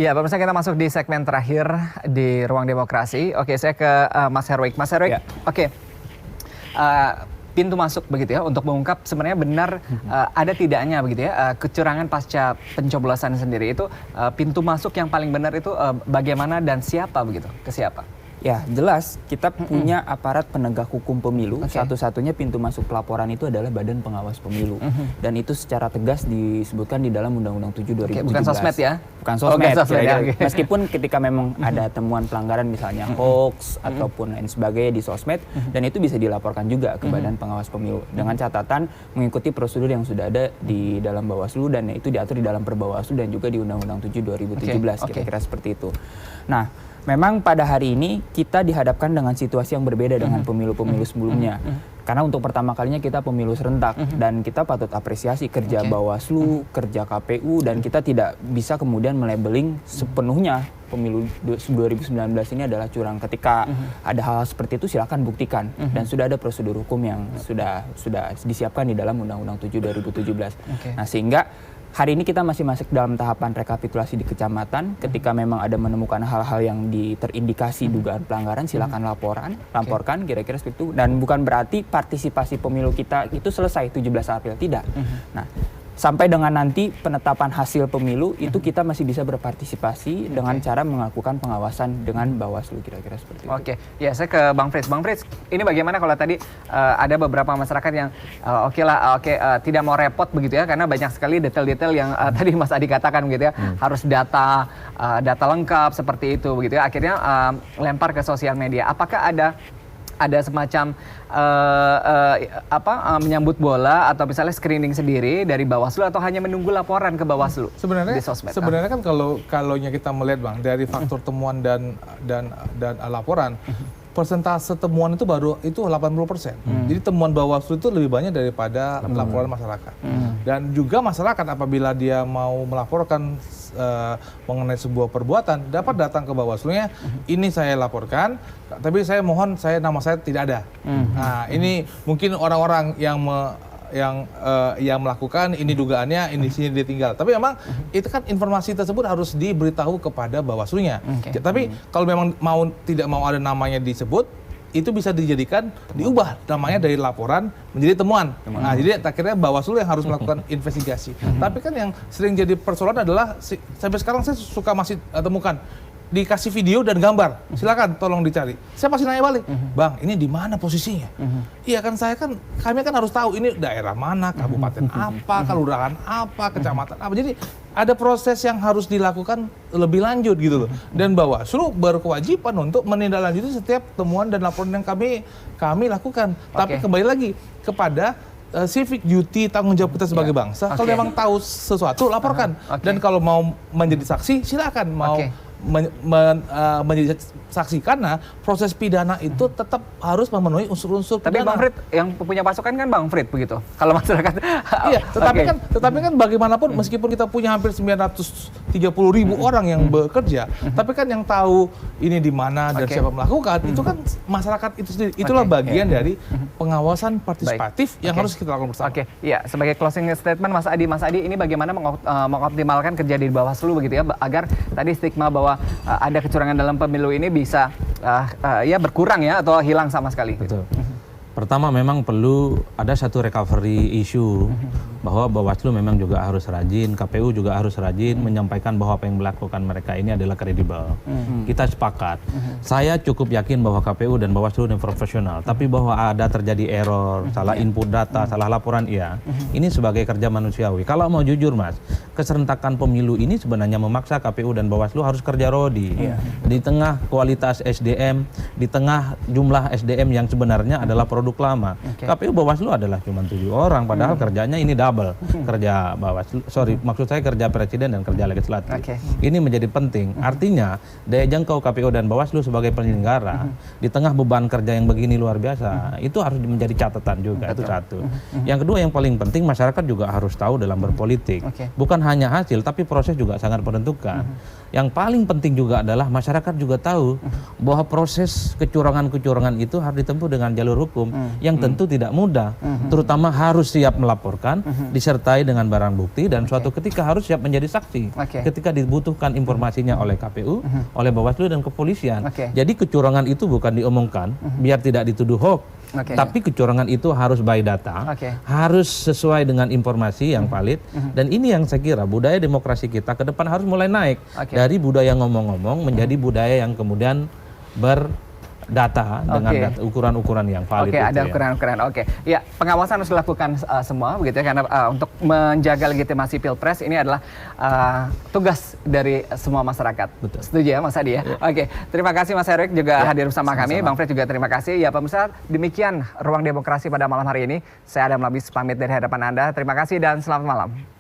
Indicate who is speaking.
Speaker 1: Iya, pemirsa, kita masuk di segmen terakhir di Ruang Demokrasi. Oke, saya ke Mas Herwig. Mas Herwig, oke. Pintu masuk begitu ya untuk mengungkap sebenarnya benar ada tidaknya begitu ya kecurangan pasca pencoblosan sendiri itu pintu masuk yang paling benar itu bagaimana dan siapa begitu, ke siapa?
Speaker 2: Ya, jelas kita punya aparat penegak hukum pemilu. Satu-satunya pintu masuk pelaporan itu adalah Badan Pengawas Pemilu. Dan itu secara tegas disebutkan di dalam Undang-Undang 7 2017.
Speaker 1: Bukan sosmed ya?
Speaker 2: Bukan sosmed.
Speaker 1: Ya,
Speaker 2: Meskipun ketika memang ada temuan pelanggaran misalnya hoax ataupun lain sebagainya di sosmed, dan itu bisa dilaporkan juga ke Badan Pengawas Pemilu dengan catatan mengikuti prosedur yang sudah ada di dalam Bawaslu dan itu diatur di dalam Perbawaslu dan juga di Undang-Undang 7 2017. Kira-kira seperti itu. Nah, memang pada hari ini kita dihadapkan dengan situasi yang berbeda dengan pemilu-pemilu sebelumnya. Karena untuk pertama kalinya kita pemilu serentak dan kita patut apresiasi kerja Bawaslu, kerja KPU, dan kita tidak bisa kemudian melabeling sepenuhnya pemilu 2019 ini adalah curang. Ketika ada hal seperti itu silakan buktikan dan sudah ada prosedur hukum yang sudah disiapkan di dalam Undang-Undang 7 2017. Nah, sehingga hari ini kita masih masuk dalam tahapan rekapitulasi di kecamatan. Ketika memang ada menemukan hal-hal yang terindikasi dugaan pelanggaran, silakan laporkan kira-kira seperti itu. Dan bukan berarti partisipasi pemilu kita itu selesai 17 April, tidak. Nah, sampai dengan nanti penetapan hasil pemilu itu kita masih bisa berpartisipasi dengan cara melakukan pengawasan dengan Bawaslu, kira-kira seperti itu.
Speaker 1: Oke, ya saya ke Bang Frits. Bang Frits, ini bagaimana kalau tadi ada beberapa masyarakat yang tidak mau repot begitu ya, karena banyak sekali detail-detail yang tadi Mas Adi katakan begitu ya, harus data lengkap seperti itu begitu ya. Akhirnya lempar ke sosial media. Apakah ada semacam menyambut bola atau misalnya screening sendiri dari Bawaslu atau hanya menunggu laporan ke Bawaslu di sosmed?
Speaker 3: Sebenarnya kan kalau kita melihat Bang dari faktor temuan dan laporan, persentase temuan itu baru itu 80%. Jadi temuan Bawaslu itu lebih banyak daripada laporan masyarakat. Dan juga masyarakat apabila dia mau melaporkan mengenai sebuah perbuatan dapat datang ke Bawaslu-nya, ini saya laporkan, tapi saya mohon nama saya tidak ada. Nah, ini mungkin orang-orang yang melakukan ini dugaannya, ini sini dia tinggal. Tapi memang itu kan informasi tersebut harus diberitahu kepada Bawaslu-nya. Tapi kalau memang tidak mau ada namanya disebut, itu bisa diubah namanya dari laporan menjadi temuan. Nah, jadi akhirnya Bawaslu yang harus melakukan investigasi. Tapi kan yang sering jadi persoalan adalah sampai sekarang saya suka masih temukan dikasih video dan gambar, silakan tolong dicari. Saya pasti nanya balik, Bang, ini di mana posisinya? Iya kan, kami kan harus tahu ini daerah mana, kabupaten apa, kelurahan apa, kecamatan apa. Jadi ada proses yang harus dilakukan lebih lanjut gitu loh. Dan Bawaslu berkewajiban untuk menindaklanjuti setiap temuan dan laporan yang kami lakukan. Tapi kembali lagi kepada civic duty, tanggung jawab kita sebagai bangsa. Kalau memang tahu sesuatu, laporkan. Dan kalau mau menjadi saksi, silakan. Menjadi saksi, karena proses pidana itu tetap harus memenuhi unsur-unsur pidana.
Speaker 1: Tapi Bang Frit yang punya pasukan kan Bang Frit begitu. Kalau masyarakat
Speaker 3: iya, tetapi kan bagaimanapun meskipun kita punya hampir 930.000 orang yang bekerja, tapi kan yang tahu ini di mana dan siapa melakukan itu kan masyarakat itu sendiri. Itulah bagian dari pengawasan partisipatif yang harus kita lakukan bersama.
Speaker 1: Iya, sebagai closing statement Mas Adi ini bagaimana mengoptimalkan kerja di Bawaslu begitu ya, agar tadi stigma bahwa ada kecurangan dalam pemilu ini bisa berkurang ya atau hilang sama sekali.
Speaker 4: Betul. Pertama memang perlu ada satu recovery issue bahwa Bawaslu memang juga harus rajin, KPU juga harus rajin menyampaikan bahwa apa yang dilakukan mereka ini adalah kredibel. Kita sepakat. Saya cukup yakin bahwa KPU dan Bawaslu ini profesional, tapi bahwa ada terjadi error, salah input data, salah laporan, iya. Ini sebagai kerja manusiawi. Kalau mau jujur Mas, keserentakan pemilu ini sebenarnya memaksa KPU dan Bawaslu harus kerja rodi. Di tengah kualitas SDM, di tengah jumlah SDM yang sebenarnya adalah produk lama. KPU Bawaslu adalah cuma 7 orang, padahal kerjanya ini double. Kerja Bawaslu, maksud saya kerja Presiden dan kerja Legislatif. Ini menjadi penting. Artinya daya jangkau KPU dan Bawaslu sebagai penyelenggara di tengah beban kerja yang begini luar biasa, itu harus menjadi catatan juga. Itu satu. Yang kedua yang paling penting, masyarakat juga harus tahu dalam berpolitik. Bukan hanya hasil, tapi proses juga sangat menentukan. Yang paling penting juga adalah masyarakat juga tahu bahwa proses kecurangan-kecurangan itu harus ditempuh dengan jalur hukum yang tentu tidak mudah. Terutama harus siap melaporkan, disertai dengan barang bukti, dan suatu ketika harus siap menjadi saksi ketika dibutuhkan informasinya oleh KPU, oleh Bawaslu dan kepolisian. Jadi kecurangan itu bukan diomongkan biar tidak dituduh hoax. Tapi kecurangan itu harus by data, harus sesuai dengan informasi yang valid, dan ini yang saya kira budaya demokrasi kita ke depan harus mulai naik dari budaya ngomong-ngomong menjadi budaya yang kemudian berdata dengan ukuran-ukuran yang valid.
Speaker 1: Ada ukuran-ukuran. Ya, pengawasan harus dilakukan semua begitu ya, karena untuk menjaga legitimasi Pilpres ini adalah tugas dari semua masyarakat.
Speaker 4: Betul.
Speaker 1: Setuju ya Mas Adi ya? Terima kasih Mas Erik juga hadir bersama kami. Bang Fred juga terima kasih. Ya pemirsa, demikian Ruang Demokrasi pada malam hari ini. Saya Adam Labis pamit dari hadapan Anda. Terima kasih dan selamat malam.